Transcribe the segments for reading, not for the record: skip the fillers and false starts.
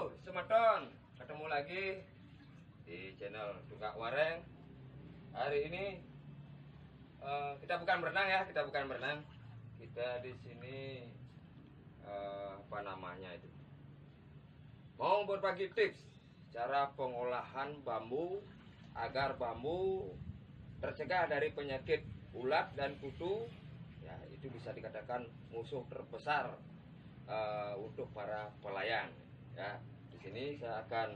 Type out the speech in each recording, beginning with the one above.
Halo Sematon, ketemu lagi di channel Tukak Wareng. Hari ini kita bukan berenang ya, kita di sini mau berbagi tips cara pengolahan bambu agar bambu tercegah dari penyakit ulat dan kutu. Ya, itu bisa dikatakan musuh terbesar untuk para pelayan. Ya, di sini saya akan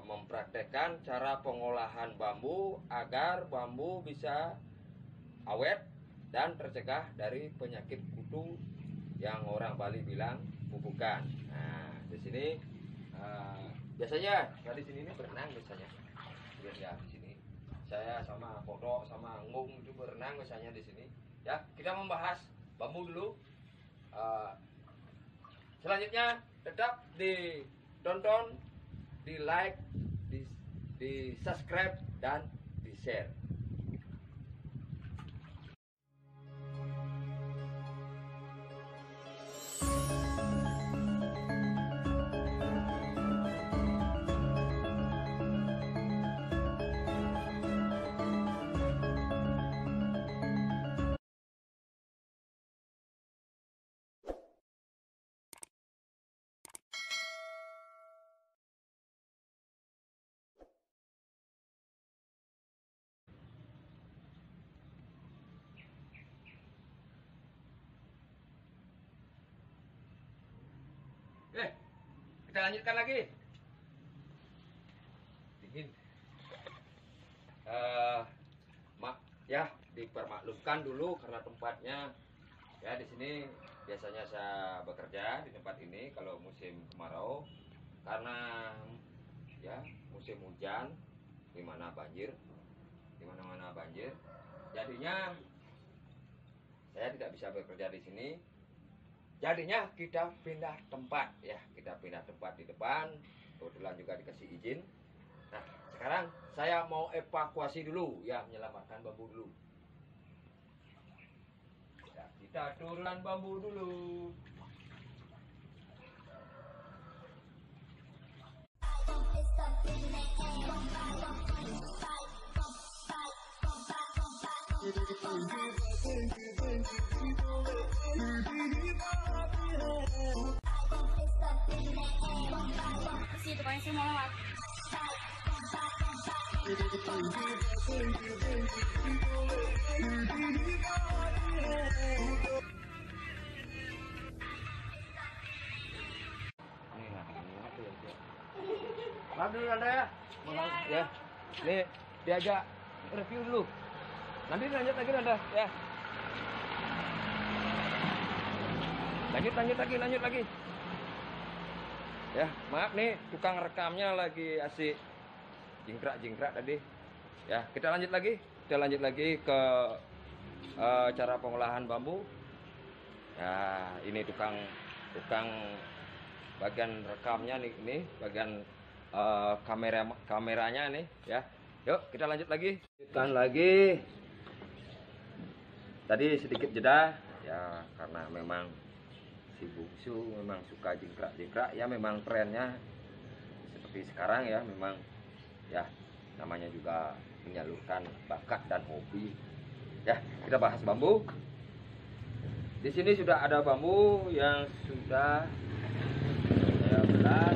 mempraktekkan cara pengolahan bambu agar bambu bisa awet dan tercegah dari penyakit kutu yang orang Bali bilang bubukan. Nah, di sini biasanya di sini berenang biasanya. Ya, di sini saya sama Kodok sama Ngung itu berenang biasanya di sini. Ya, kita membahas bambu dulu. Selanjutnya tetap ditonton, di like, di subscribe dan di share. Kita lanjutkan lagi. Dingin. Ya, dipermaklumkan dulu karena tempatnya ya di sini biasanya saya bekerja di tempat ini kalau musim kemarau, karena ya musim hujan di mana mana banjir. Jadinya saya tidak bisa bekerja di sini. Jadinya kita pindah tempat ya, kita pindah tempat di depan. Kebetulan juga dikasih izin. Nah, sekarang saya mau evakuasi dulu ya, menyelamatkan bambu dulu. Ya, kita turunkan bambu dulu. Situ kan sih mau lewat. Maaf dulu Anda ya. Ya. Nih, diajak review dulu. Nanti lanjut lagi Anda ya. Lanjut lagi. Ya, maaf nih tukang rekamnya lagi asik jingkrak tadi. Ya, kita lanjut lagi ke cara pengolahan bambu. Ya, ini tukang bagian rekamnya nih, ini bagian kameranya nih ya. Yuk, kita lanjut lagi. Lanjutkan lagi. Tadi sedikit jeda ya, karena memang si bungsu memang suka jingkrak ya, memang trennya seperti sekarang ya, memang ya namanya juga menyalurkan bakat dan hobi. Ya, kita bahas bambu. Di sini sudah ada bambu yang sudah saya belah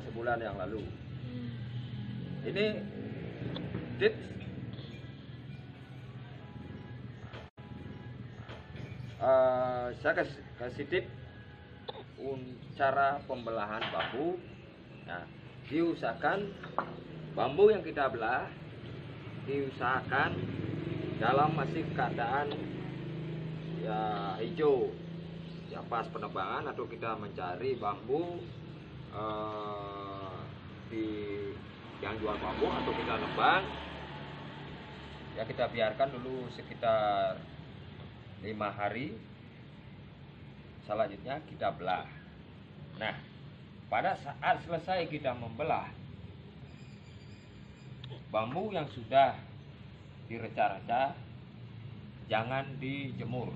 sebulan yang lalu. Ini tips saya kasih tip cara pembelahan bambu. Nah, diusahakan bambu yang kita belah diusahakan dalam masih keadaan ya hijau ya, pas penebangan, atau kita mencari bambu di yang jual bambu atau kita nebang ya, kita biarkan dulu sekitar 5 hari. Selanjutnya kita belah. Nah, pada saat selesai kita membelah bambu yang sudah direcah-recah, jangan dijemur.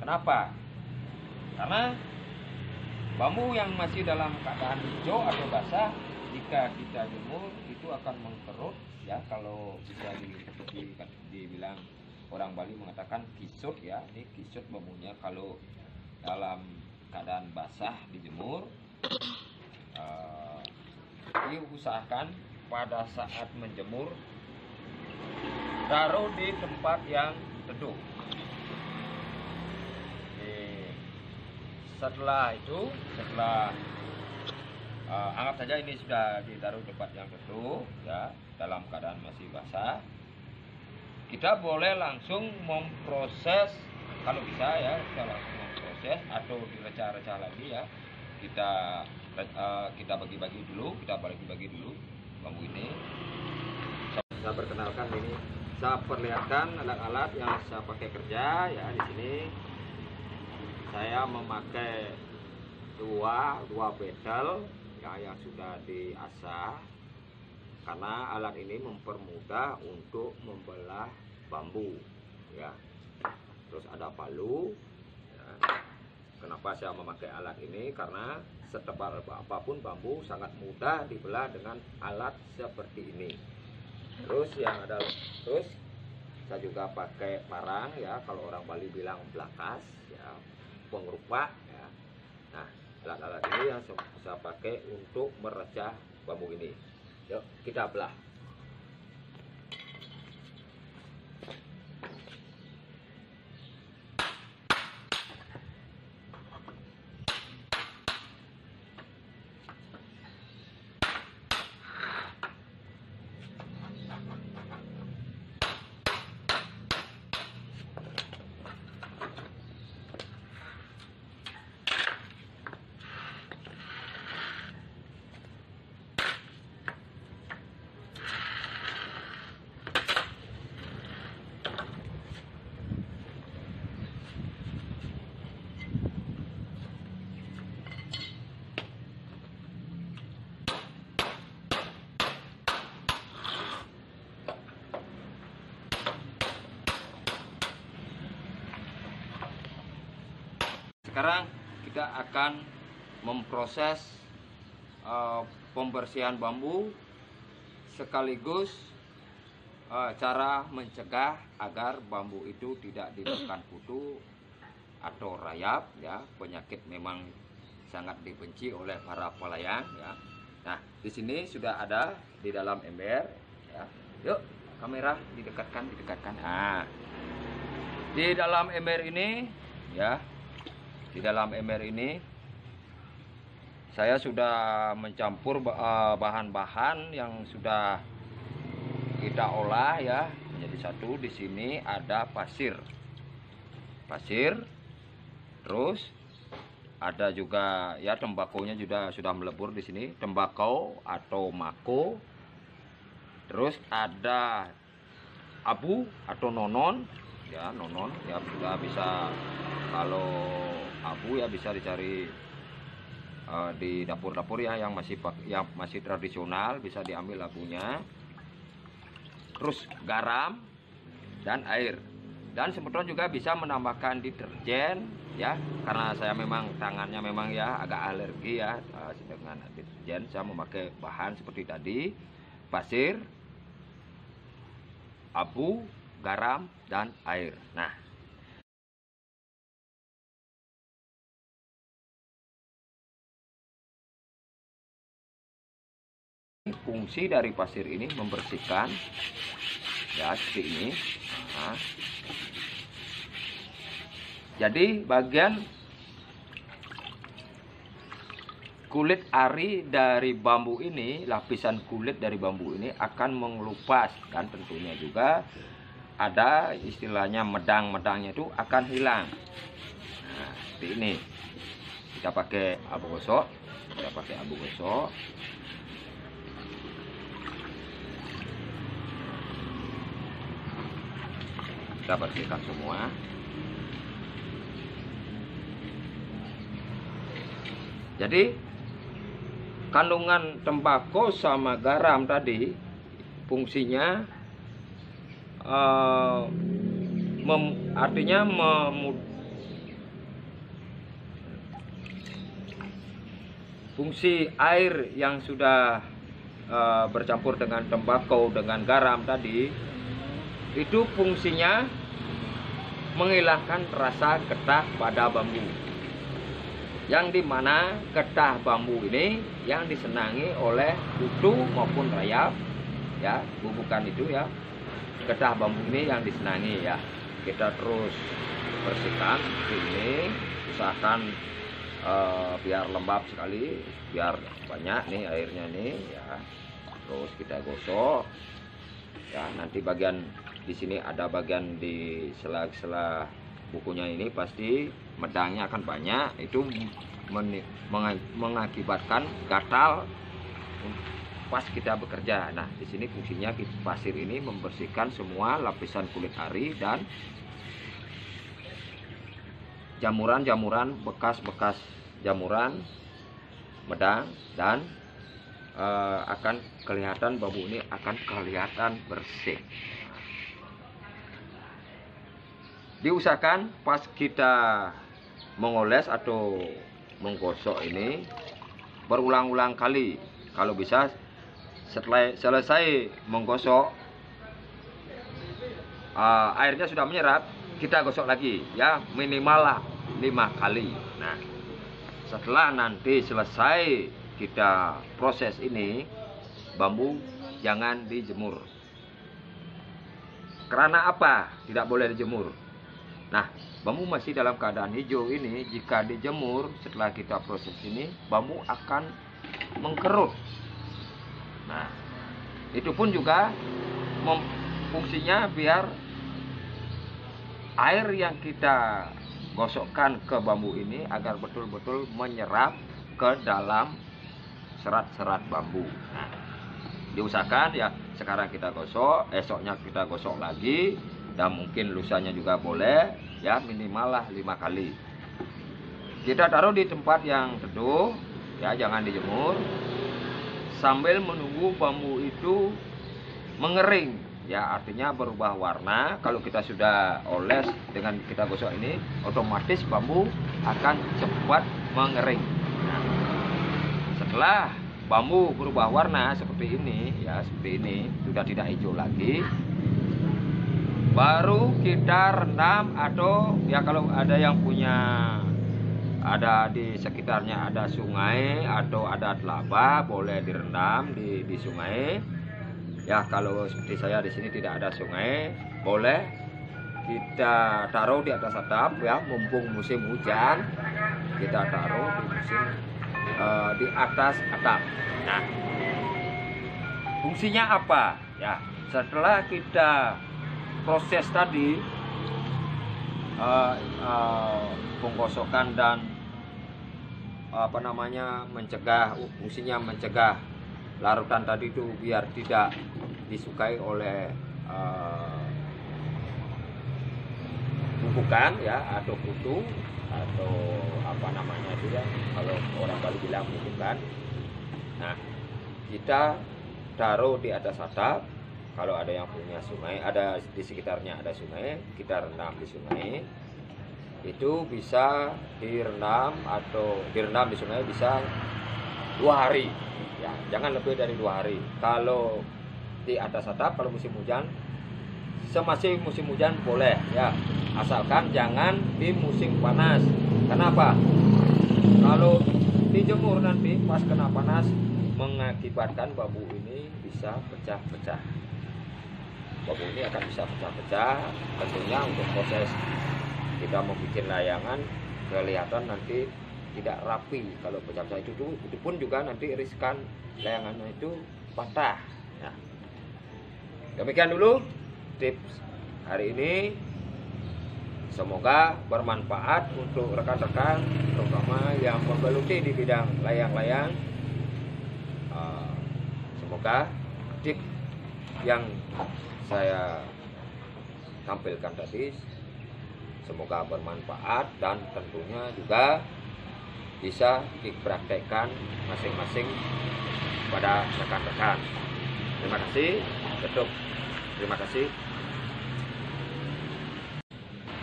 Kenapa? Karena bambu yang masih dalam keadaan hijau atau basah, jika kita jemur itu akan mengkerut ya. Kalau bisa dibilang orang Bali mengatakan kisut ya, ini kisut bambunya. Kalau dalam keadaan basah dijemur, diusahakan pada saat menjemur taruh di tempat yang teduh. Setelah itu, anggap saja ini sudah ditaruh di tempat yang teduh ya, dalam keadaan masih basah, kita boleh langsung memproses. Kalau bisa ya, kita langsung memproses atau direcah-recah lagi ya. Kita bagi-bagi dulu bambu ini. Saya perkenalkan ini, saya perlihatkan alat-alat yang saya pakai kerja ya. Di sini saya memakai dua pedal ya, yang sudah diasah, karena alat ini mempermudah untuk membelah bambu ya. Terus ada palu ya. Kenapa saya memakai alat ini? Karena setebal apapun bambu sangat mudah dibelah dengan alat seperti ini. Terus saya juga pakai parang ya, kalau orang Bali bilang belakas ya, pengrupak ya. Nah, alat-alat ini yang saya pakai untuk merecah bambu ini. Yuk kita belah. Sekarang kita akan memproses pembersihan bambu, sekaligus cara mencegah agar bambu itu tidak ditekan kutu atau rayap ya. Penyakit memang sangat dibenci oleh para pelayang ya. Nah, di sini sudah ada di dalam ember ya. Yuk, kamera didekatkan. Nah, di dalam ember ini ya. Di dalam ember ini saya sudah mencampur bahan-bahan yang sudah kita olah ya menjadi satu. Di sini ada pasir, terus ada juga ya tembakonya juga sudah melebur di sini, tembakau atau mako. Terus ada abu atau nonon ya, sudah bisa. Kalau abu ya bisa dicari di dapur-dapur ya, yang masih tradisional, bisa diambil abunya. Terus garam dan air, dan sebetulnya juga bisa menambahkan deterjen ya, karena saya memang tangannya memang ya agak alergi ya dengan deterjen. Saya memakai bahan seperti tadi: pasir, abu, garam, dan air. Nah, fungsi dari pasir ini membersihkan ya, seperti ini. Nah, jadi bagian kulit ari dari bambu ini, lapisan kulit dari bambu ini akan mengelupas, dan tentunya juga ada istilahnya medang-medangnya itu akan hilang. Nah, seperti ini. Kita pakai abu gosok. Kita bersihkan semua. Jadi kandungan tembakau sama garam tadi fungsinya artinya fungsi air yang sudah bercampur dengan tembakau dengan garam tadi, itu fungsinya menghilangkan rasa getah pada bambu. Yang dimana getah bambu ini yang disenangi oleh kutu maupun rayap, ya, bubukan itu ya. Getah bambu ini yang disenangi ya. Kita terus bersihkan ini, usahakan biar lembab sekali, biar banyak nih airnya nih ya. Terus kita gosok ya. Nanti bagian di sini ada bagian di sela-sela bukunya ini pasti medangnya akan banyak, itu mengakibatkan gatal pas kita bekerja. Nah, di sini fungsinya pasir ini membersihkan semua lapisan kulit ari dan jamuran-jamuran, bekas-bekas jamuran medang, dan akan kelihatan bambu ini akan kelihatan bersih. Diusahakan pas kita mengoles atau menggosok ini berulang-ulang kali. Kalau bisa setelah selesai menggosok airnya sudah menyerap, kita gosok lagi ya, minimal lah 5 kali. Nah, setelah nanti selesai kita proses ini, bambu jangan dijemur. Karena apa tidak boleh dijemur? Nah, bambu masih dalam keadaan hijau ini, jika dijemur setelah kita proses ini, bambu akan mengkerut. Nah, itu pun juga fungsinya biar air yang kita gosokkan ke bambu ini agar betul-betul menyerap ke dalam serat-serat bambu. Nah, diusahakan ya, sekarang kita gosok, esoknya kita gosok lagi, dan mungkin lusanya juga boleh ya, minimal lah 5 kali. Kita taruh di tempat yang teduh ya, jangan dijemur, sambil menunggu bambu itu mengering ya, artinya berubah warna. Kalau kita sudah oles dengan kita gosok ini, otomatis bambu akan cepat mengering. Nah, setelah bambu berubah warna seperti ini ya, seperti ini, sudah tidak hijau lagi, baru kita rendam, atau ya kalau ada yang punya, ada di sekitarnya ada sungai atau ada telaga, boleh direndam di sungai. Ya, kalau seperti saya di sini tidak ada sungai, boleh kita taruh di atas atap ya, mumpung musim hujan, kita taruh di atas atap. Nah, fungsinya apa ya? Setelah kita proses tadi penggosokan dan mencegah, fungsinya mencegah larutan tadi itu biar tidak disukai oleh bubukan ya, atau kutu, atau itu ya, kalau orang Bali bilang bubukan. Nah, kita taruh di atas atap. Kalau ada yang punya sungai, ada di sekitarnya ada sungai, kita rendam di sungai. Itu bisa direndam, atau direndam di sungai bisa 2 hari ya, jangan lebih dari 2 hari. Kalau di atas atap, kalau musim hujan, semasih musim hujan boleh ya, asalkan jangan di musim panas. Kenapa? Kalau dijemur nanti pas kena panas, mengakibatkan bambu ini bisa pecah-pecah. Bambu ini akan bisa pecah-pecah. Tentunya untuk proses kita membuat layangan, kelihatan nanti tidak rapi. Kalau pecah-pecah itu pun juga nanti riskan layangannya itu patah ya. Demikian dulu tips hari ini, semoga bermanfaat untuk rekan-rekan, terutama yang menggeluti di bidang layang-layang. Semoga tips yang saya tampilkan tadi semoga bermanfaat, dan tentunya juga bisa dipraktekkan masing-masing pada rekan-rekan. Terima kasih. Terima kasih.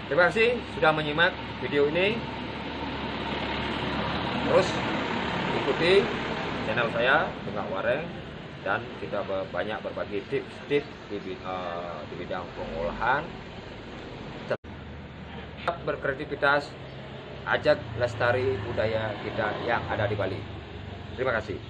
Terima kasih sudah menyimak video ini. Terus ikuti channel saya Tengah Wareng, dan kita banyak berbagi tips-tips di bidang pengolahan. Tetap berkreativitas, ajak lestari budaya kita yang ada di Bali. Terima kasih.